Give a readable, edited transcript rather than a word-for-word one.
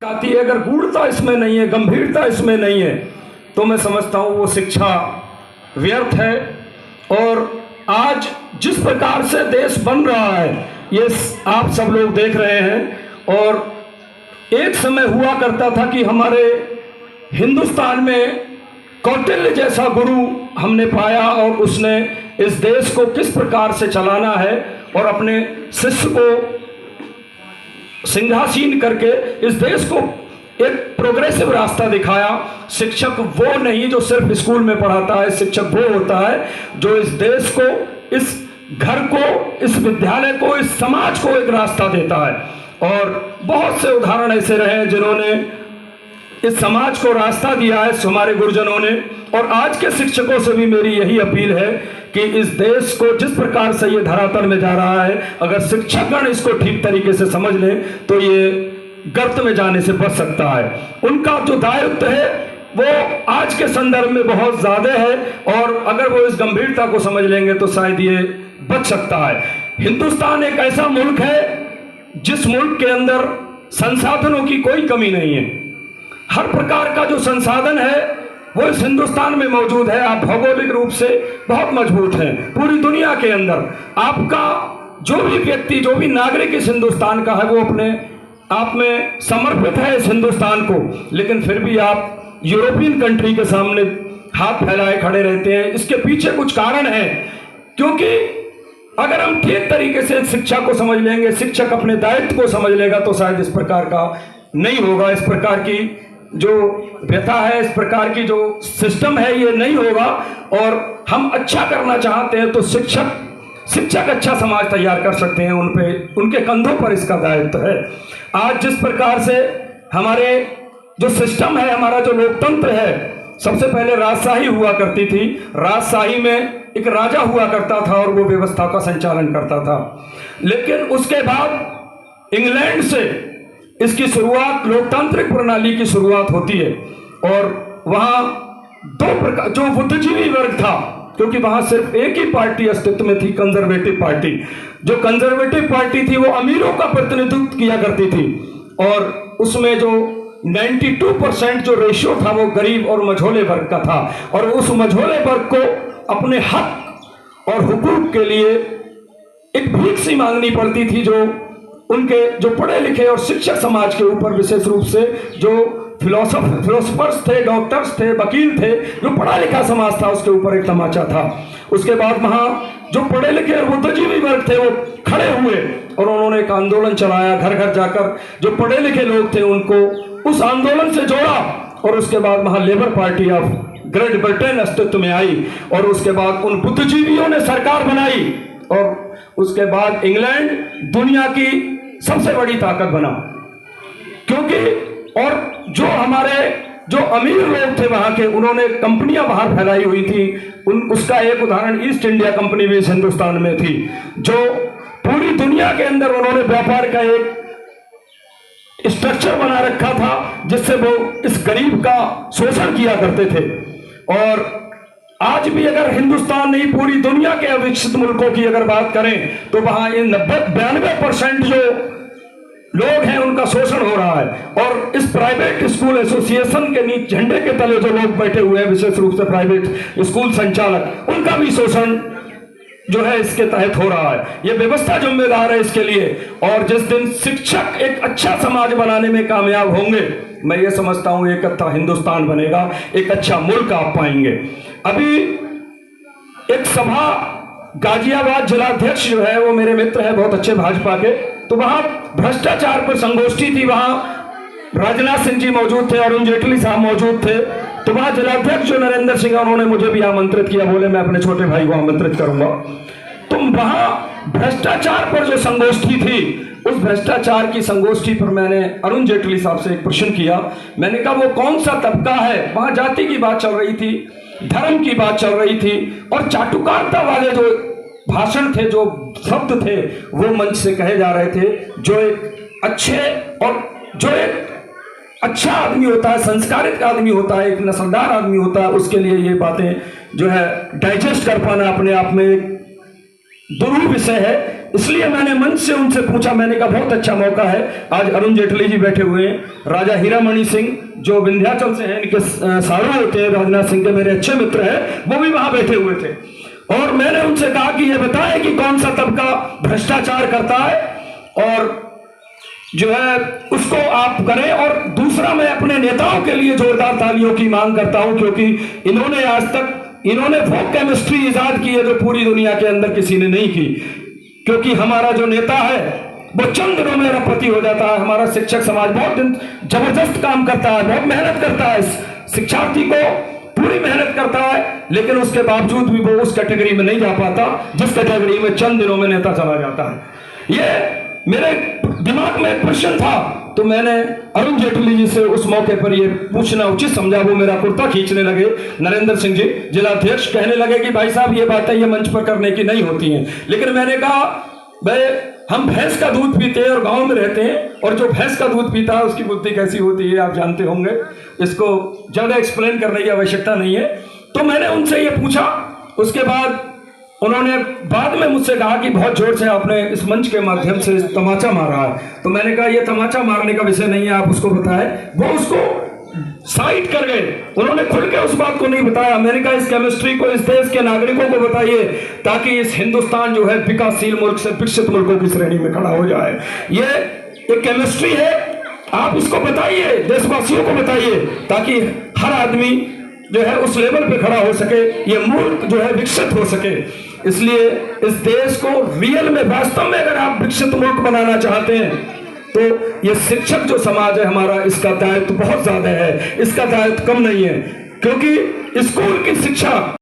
आती है, अगर गूढ़ता इसमें नहीं है, गंभीरता इसमें नहीं है, तो मैं समझता हूँ वो शिक्षा व्यर्थ है। और आज जिस प्रकार से देश बन रहा है ये आप सब लोग देख रहे हैं। और एक समय हुआ करता था कि हमारे हिंदुस्तान में कौटिल्य जैसा गुरु हमने पाया और उसने इस देश को किस प्रकार से चलाना है और अपने शिष्य को सिंहासीन करके इस देश को एक प्रोग्रेसिव रास्ता दिखाया। शिक्षक वो नहीं जो सिर्फ स्कूल में पढ़ाता है, शिक्षक वो होता है जो इस देश को, इस घर को, इस विद्यालय को, इस समाज को एक रास्ता देता है। और बहुत से उदाहरण ऐसे रहे जिन्होंने इस समाज को रास्ता दिया है, हमारे गुरुजनों ने। और आज के शिक्षकों से भी मेरी यही अपील है कि इस देश को जिस प्रकार से ये धरातल में जा रहा है, अगर शिक्षकगण इसको ठीक तरीके से समझ लें तो ये गर्त में जाने से बच सकता है। उनका जो दायित्व है वो आज के संदर्भ में बहुत ज्यादा है और अगर वो इस गंभीरता को समझ लेंगे तो शायद ये बच सकता है। हिंदुस्तान एक ऐसा मुल्क है जिस मुल्क के अंदर संसाधनों की कोई कमी नहीं है। हर प्रकार का जो संसाधन है वो इस हिंदुस्तान में मौजूद है। आप भौगोलिक रूप से बहुत मजबूत हैं। पूरी दुनिया के अंदर आपका जो भी व्यक्ति, जो भी नागरिक इस हिंदुस्तान का है वो अपने आप में समर्पित है इस हिंदुस्तान को। लेकिन फिर भी आप यूरोपियन कंट्री के सामने हाथ फैलाए खड़े रहते हैं। इसके पीछे कुछ कारण है, क्योंकि अगर हम ठीक तरीके से शिक्षा को समझ लेंगे, शिक्षक अपने दायित्व को समझ लेगा तो शायद इस प्रकार का नहीं होगा। इस प्रकार की जो व्यथा है, इस प्रकार की जो सिस्टम है ये नहीं होगा। और हम अच्छा करना चाहते हैं तो शिक्षक अच्छा समाज तैयार कर सकते हैं। उनके कंधों पर इसका दायित्व है। आज जिस प्रकार से हमारे जो सिस्टम है, हमारा जो लोकतंत्र है, सबसे पहले राजशाही हुआ करती थी। राजशाही में एक राजा हुआ करता था और वो व्यवस्था का संचालन करता था। लेकिन उसके बाद इंग्लैंड से इसकी शुरुआत, लोकतांत्रिक प्रणाली की शुरुआत होती है। और वहां दो प्रकार, जो बुद्धिजीवी वर्ग था, क्योंकि वहां सिर्फ एक ही पार्टी अस्तित्व में थी, कंजर्वेटिव पार्टी। जो कंजर्वेटिव पार्टी थी वो अमीरों का प्रतिनिधित्व किया करती थी और उसमें जो 92% जो रेशियो था वो गरीब और मझोले वर्ग का था। और उस मझोले वर्ग को अपने हक और हुकूक के लिए एक भीख सी मांगनी पड़ती थी, जो उनके जो पढ़े लिखे और शिक्षक समाज के ऊपर, विशेष रूप से जो फिलोसफर्स थे, डॉक्टर्स थे, वकील थे, जो पढ़ा लिखा समाज था, उसके ऊपर एक तमाचा था। उसके बाद वहां जो पढ़े लिखे और बुद्धिजीवी वर्ग थे वो खड़े हुए और उन्होंने एक आंदोलन चलाया। घर घर जाकर जो पढ़े लिखे लोग थे उनको उस आंदोलन से जोड़ा और उसके बाद वहां labour party of great Britain अस्तित्व में आई और उसके बाद उन बुद्धिजीवियों ने सरकार बनाई और उसके बाद इंग्लैंड दुनिया की सबसे बड़ी ताकत बना। क्योंकि और जो हमारे जो अमीर लोग थे वहां के, उन्होंने कंपनियां बाहर फैलाई हुई थी। उसका एक उदाहरण ईस्ट इंडिया कंपनी भी इस हिंदुस्तान में थी, जो पूरी दुनिया के अंदर उन्होंने व्यापार का एक स्ट्रक्चर बना रखा था जिससे वो इस गरीब का शोषण किया करते थे। और आज भी अगर हिंदुस्तान नहीं, पूरी दुनिया के अविकसित मुल्कों की अगर बात करें तो वहां ये 92% जो लोग हैं उनका शोषण हो रहा है। और इस प्राइवेट स्कूल एसोसिएशन के नीचे झंडे के तले जो लोग बैठे हुए हैं, विशेष रूप से प्राइवेट स्कूल संचालक, उनका भी शोषण जो है इसके तहत हो रहा है। ये व्यवस्था जिम्मेदार है इसके लिए। और जिस दिन शिक्षक एक अच्छा समाज बनाने में कामयाब होंगे, मैं ये समझता हूं एक अच्छा हिंदुस्तान बनेगा, एक अच्छा मुल्क आप पाएंगे। अभी एक सभा गाजियाबाद जिलाध्यक्ष जो है वो मेरे मित्र है बहुत अच्छे भाजपा के, तो वहां भ्रष्टाचार पर संगोष्ठी थी। वहां राजनाथ सिंह जी मौजूद थे, अरुण जेटली साहब मौजूद थे। तो वहां जिलाध्यक्ष जो नरेंद्र सिंह, उन्होंने मुझे भी आमंत्रित किया, बोले मैं अपने छोटे भाई को आमंत्रित करूंगा। तो वहां भ्रष्टाचार पर जो संगोष्ठी थी, उस भ्रष्टाचार की संगोष्ठी पर मैंने अरुण जेटली साहब से एक प्रश्न किया। मैंने कहा वो कौन सा तबका है? वहां जाति की बात चल रही थी, धर्म की बात चल रही थी और चाटुकारिता वाले जो भाषण थे, जो शब्द थे वो मंच से कहे जा रहे थे। जो एक अच्छे और जो एक अच्छा आदमी होता है, संस्कारित आदमी होता है, एक नस्लदार आदमी होता है, उसके लिए ये बातें जो है डाइजेस्ट कर पाना अपने आप में एक दुरूह विषय है। इसलिए मैंने मंच से उनसे पूछा, मैंने कहा बहुत अच्छा मौका है, आज अरुण जेटली जी बैठे हुए हैं, राजा हीरामणि सिंह जो विंध्याचल से हैं, इनके सारू होते हैं, राजनाथ सिंह के मेरे अच्छे मित्र हैं, वो भी वहां बैठे हुए थे। और मैंने उनसे कहा कि ये बताएं कि कौन सा तबका भ्रष्टाचार करता है और जो है उसको आप करें। और दूसरा, मैं अपने नेताओं के लिए जोरदार तालियों की मांग करता हूं, क्योंकि इन्होंने आज तक वो केमिस्ट्री इजाद की है जो पूरी दुनिया के अंदर किसी ने नहीं की। क्योंकि हमारा जो नेता है वो चंद दिनों में रपति हो जाता है। हमारा शिक्षक समाज बहुत जबरदस्त काम करता है, बहुत मेहनत करता है, शिक्षार्थी को पूरी मेहनत करता है, लेकिन उसके बावजूद भी वो उस कैटेगरी में नहीं जा पाता जिस कैटेगरी में चंद दिनों में नेता चला जाता है। ये मेरे दिमाग में एक प्रश्न था, तो मैंने अरुण जेटली जी से उस मौके पर ये पूछना उचित समझा। वो मेरा कुर्ता खींचने लगे, नरेंद्र सिंह जी जिलाध्यक्ष, कहने लगे कि भाई साहब ये बातें ये मंच पर करने की नहीं होती हैं। लेकिन मैंने कहा भाई हम भैंस का दूध पीते हैं और गांव में रहते हैं, और जो भैंस का दूध पीता है उसकी बुद्धि कैसी होती है आप जानते होंगे, इसको ज्यादा एक्सप्लेन करने की आवश्यकता नहीं है। तो मैंने उनसे ये पूछा, उसके बाद उन्होंने बाद में मुझसे कहा कि बहुत जोर से आपने इस मंच के माध्यम से तमाचा मारा है। तो मैंने कहा ये तमाचा मारने का विषय नहीं है, आप उसको बताएं। वो उसको साइड कर गए, उन्होंने खुल के उस बात को नहीं बताया। मैंने कहा इस केमिस्ट्री को इस देश के नागरिकों को बताइए, ताकि इस हिंदुस्तान जो है विकासशील मुल्क से विकसित मुल्कों की श्रेणी में खड़ा हो जाए। ये एक केमिस्ट्री है, आप इसको बताइए, देशवासियों को बताइए, ताकि हर आदमी जो है उस लेवल पे खड़ा हो सके, ये मुल्क जो है विकसित हो सके। इसलिए इस देश को रियल में, वास्तव में अगर आप विकसित मुल्क बनाना चाहते हैं, तो ये शिक्षक जो समाज है हमारा, इसका दायित्व बहुत ज्यादा है, इसका दायित्व कम नहीं है। क्योंकि स्कूल की शिक्षा